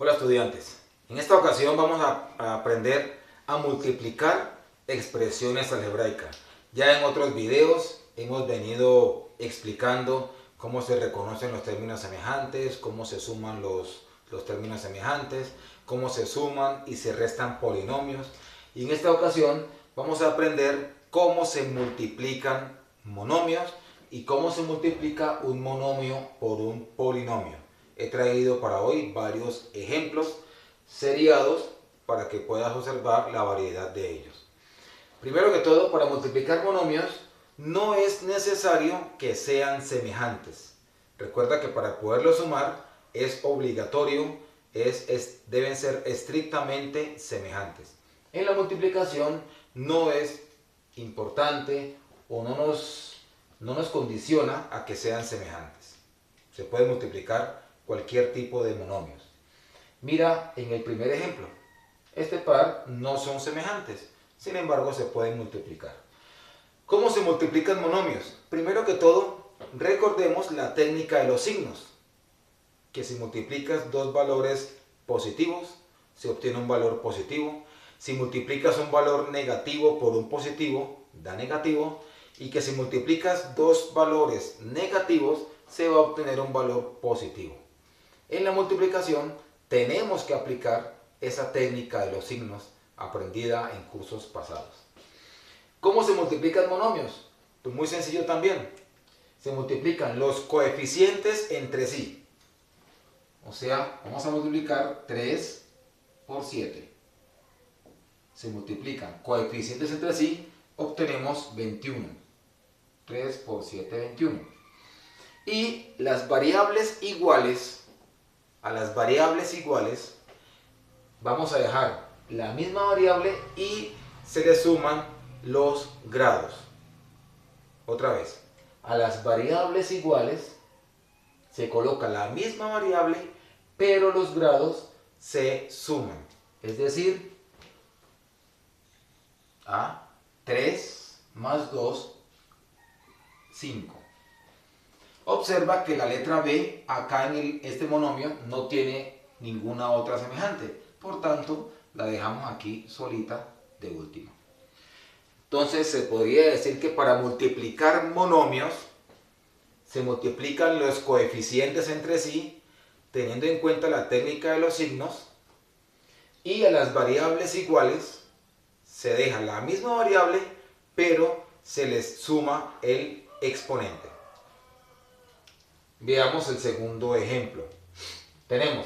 Hola estudiantes, en esta ocasión vamos a aprender a multiplicar expresiones algebraicas. Ya en otros videos hemos venido explicando cómo se reconocen los términos semejantes, cómo se suman los términos semejantes, cómo se suman y se restan polinomios. Y en esta ocasión vamos a aprender cómo se multiplican monomios y cómo se multiplica un monomio por un polinomio. He traído para hoy varios ejemplos seriados para que puedas observar la variedad de ellos. Primero que todo, para multiplicar monomios no es necesario que sean semejantes. Recuerda que para poderlos sumar es obligatorio, deben ser estrictamente semejantes. En la multiplicación no es importante o no nos condiciona a que sean semejantes. Se puede multiplicar cualquier tipo de monomios. Mira en el primer ejemplo. Este par no son semejantes, sin embargo se pueden multiplicar. ¿Cómo se multiplican monomios? Primero que todo, recordemos la técnica de los signos, que si multiplicas dos valores positivos, se obtiene un valor positivo. Si multiplicas un valor negativo por un positivo, da negativo. Y que si multiplicas dos valores negativos, se va a obtener un valor positivo. En la multiplicación tenemos que aplicar esa técnica de los signos aprendida en cursos pasados. ¿Cómo se multiplican monomios? Pues muy sencillo también. Se multiplican los coeficientes entre sí. O sea, vamos a multiplicar 3 por 7. Se multiplican coeficientes entre sí, obtenemos 21. 3 por 7, 21. Y las variables iguales, a las variables iguales vamos a dejar la misma variable y se le suman los grados. Otra vez, a las variables iguales se coloca la misma variable, pero los grados se suman. Es decir, a 3 más 2, 5. Observa que la letra B acá en este monomio no tiene ninguna otra semejante. Por tanto, la dejamos aquí solita de último. Entonces, se podría decir que para multiplicar monomios, se multiplican los coeficientes entre sí, teniendo en cuenta la técnica de los signos, y a las variables iguales se deja la misma variable, pero se les suma el exponente. Veamos el segundo ejemplo. Tenemos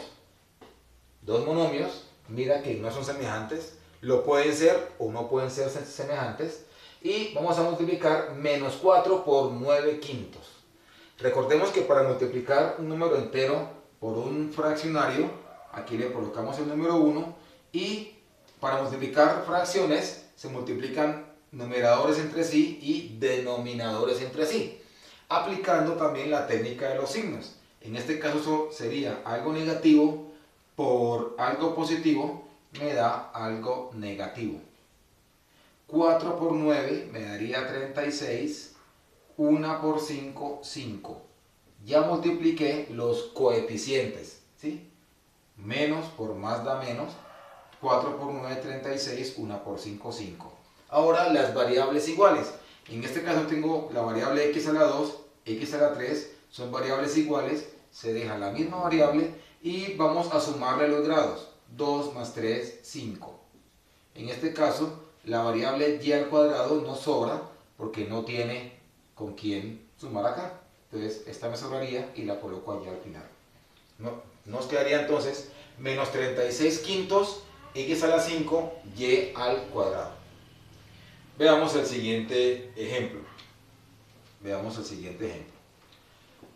dos monomios, mira que no son semejantes, lo pueden ser o no pueden ser semejantes, y vamos a multiplicar menos 4 por 9 quintos. Recordemos que para multiplicar un número entero por un fraccionario, aquí le colocamos el número 1, y para multiplicar fracciones se multiplican numeradores entre sí y denominadores entre sí, aplicando también la técnica de los signos. En este caso sería algo negativo por algo positivo, me da algo negativo. 4 por 9 me daría 36, 1 por 5, 5. Ya multipliqué los coeficientes, ¿sí? Menos por más da menos, 4 por 9, 36, 1 por 5, 5. Ahora las variables iguales. En este caso tengo la variable x a la 2, x a la 3, son variables iguales, se deja la misma variable y vamos a sumarle los grados. 2 más 3, 5. En este caso, la variable y al cuadrado no sobra porque no tiene con quién sumar acá. Entonces, esta me sobraría y la coloco allá al final. Nos quedaría entonces menos 36 quintos, x a la 5, y al cuadrado. Veamos el siguiente ejemplo.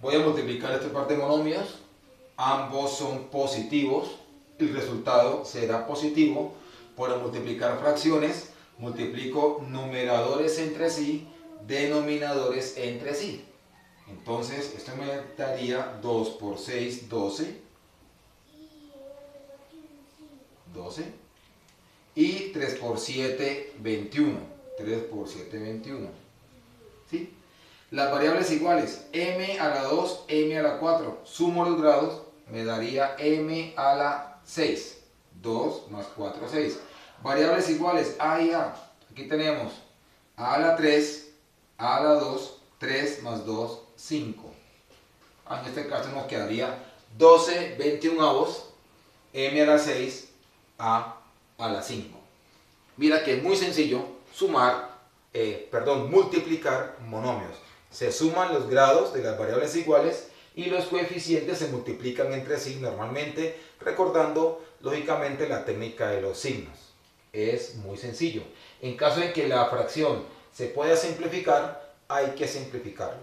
Voy a multiplicar este par de monomios. Ambos son positivos. El resultado será positivo. Para multiplicar fracciones, multiplico numeradores entre sí, denominadores entre sí. Entonces, esto me daría 2 por 6, 12. 12. Y 3 por 7, 21. 3 por 7, 21. ¿Sí? Las variables iguales, m a la 2, m a la 4. Sumo los grados, me daría m a la 6. 2 más 4, 6. Variables iguales, a y a. Aquí tenemos a la 3, a la 2, 3 más 2, 5. En este caso nos quedaría 12 21avos, m a la 6, a la 5. Mira que es muy sencillo multiplicar monomios. Se suman los grados de las variables iguales y los coeficientes se multiplican entre sí normalmente, recordando lógicamente la técnica de los signos. Es muy sencillo. En caso de que la fracción se pueda simplificar, hay que simplificarlo.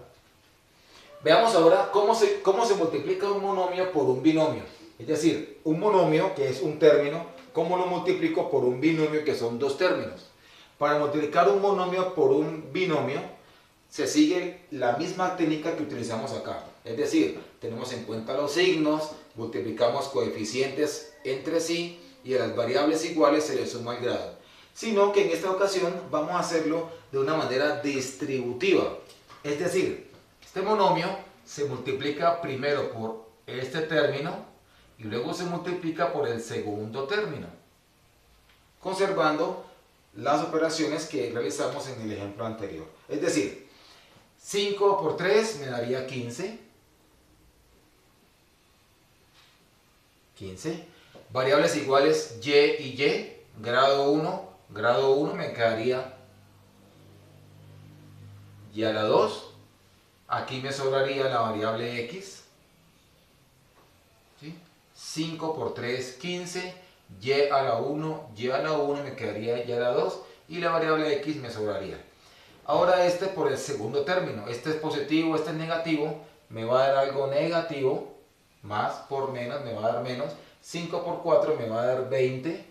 Veamos ahora cómo se multiplica un monomio por un binomio. Es decir, un monomio, que es un término, ¿cómo lo multiplico por un binomio, que son dos términos? Para multiplicar un monomio por un binomio, se sigue la misma técnica que utilizamos acá. Es decir, tenemos en cuenta los signos, multiplicamos coeficientes entre sí y a las variables iguales se le suma el grado. Sino que en esta ocasión vamos a hacerlo de una manera distributiva. Es decir, este monomio se multiplica primero por este término y luego se multiplica por el segundo término, conservando las operaciones que realizamos en el ejemplo anterior. Es decir, 5 por 3 me daría 15. 15. Variables iguales y y y. Grado 1 me quedaría y a la 2. Aquí me sobraría la variable x. ¿Sí? 5 por 3, 15. Y a la 1 me quedaría y a la 2. Y la variable x me sobraría. Ahora este por el segundo término. Este es positivo, este es negativo. Me va a dar algo negativo. Más por menos me va a dar menos. 5 por 4 me va a dar 20.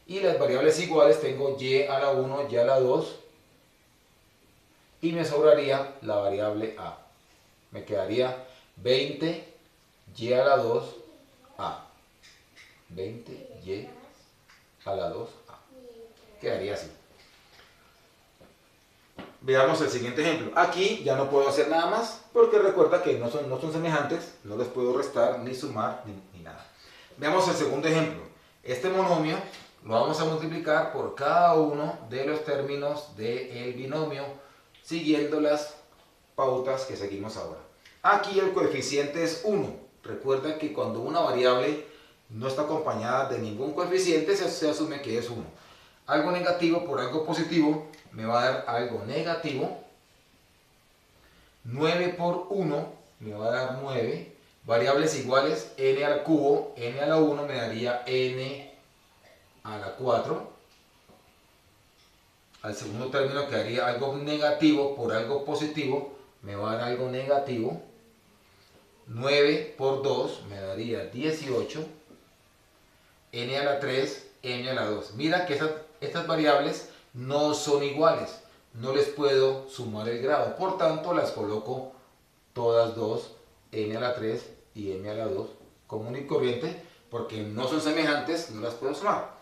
Y las variables iguales tengo y a la 1, y a la 2. Y me sobraría la variable a. Me quedaría 20 y a la 2 a. 20 y a la 2 a. Quedaría así. Veamos el siguiente ejemplo. Aquí ya no puedo hacer nada más porque recuerda que no son semejantes, no les puedo restar, ni sumar, ni nada. Veamos el segundo ejemplo. Este monomio lo vamos a multiplicar por cada uno de los términos del binomio, siguiendo las pautas que seguimos ahora. Aquí el coeficiente es 1. Recuerda que cuando una variable no está acompañada de ningún coeficiente, se asume que es 1. Algo negativo por algo positivo me va a dar algo negativo. 9 por 1 me va a dar 9. Variables iguales, n al cubo, n a la 1 me daría n a la 4. Al segundo término quedaría algo negativo por algo positivo, me va a dar algo negativo. 9 por 2 me daría 18. N a la 3, n a la 2. Mira que estas variables no son iguales. No les puedo sumar el grado. Por tanto, las coloco todas dos, n a la 3 y n a la 2, común y corriente, porque no son semejantes, no las puedo sumar.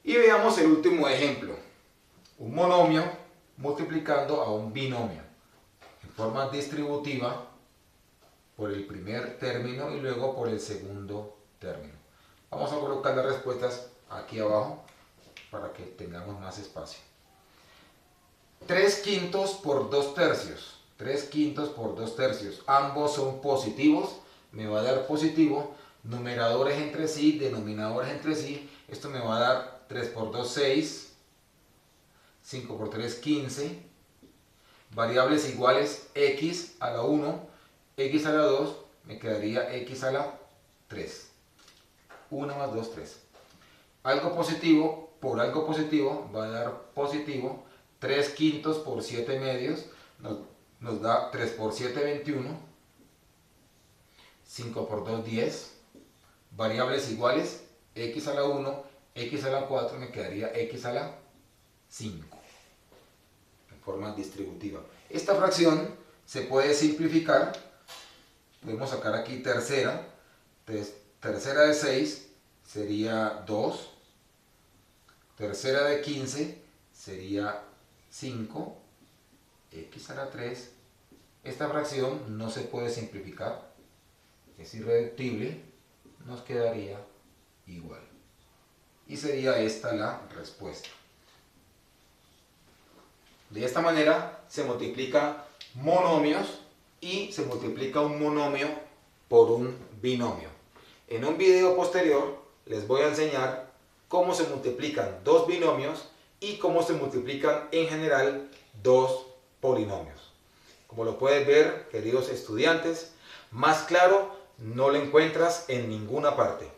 Y veamos el último ejemplo. Un monomio multiplicando a un binomio en forma distributiva por el primer término y luego por el segundo término. Vamos a colocar las respuestas aquí abajo para que tengamos más espacio. 3 quintos por 2 tercios. 3 quintos por 2 tercios. Ambos son positivos. Me va a dar positivo. Numeradores entre sí, denominadores entre sí. Esto me va a dar 3 por 2, 6. 5 por 3, 15. Variables iguales, x a la 1, x a la 2, me quedaría x a la 3. 1 más 2, 3. Algo positivo por algo positivo va a dar positivo. 3 quintos por 7 medios nos da 3 por 7, 21. 5 por 2, 10. Variables iguales, x a la 1, x a la 4, me quedaría x a la 5. En forma distributiva. Esta fracción se puede simplificar. Podemos sacar aquí tercera. Entonces, tercera de 6 sería 2. Tercera de 15 sería 5. X a la 3. Esta fracción no se puede simplificar. es irreductible, nos quedaría igual. Y sería esta la respuesta. De esta manera se multiplican monomios y se multiplica un monomio por un binomio. En un video posterior les voy a enseñar cómo se multiplican dos binomios y cómo se multiplican en general dos polinomios. Como lo puedes ver, queridos estudiantes, más claro no lo encuentras en ninguna parte.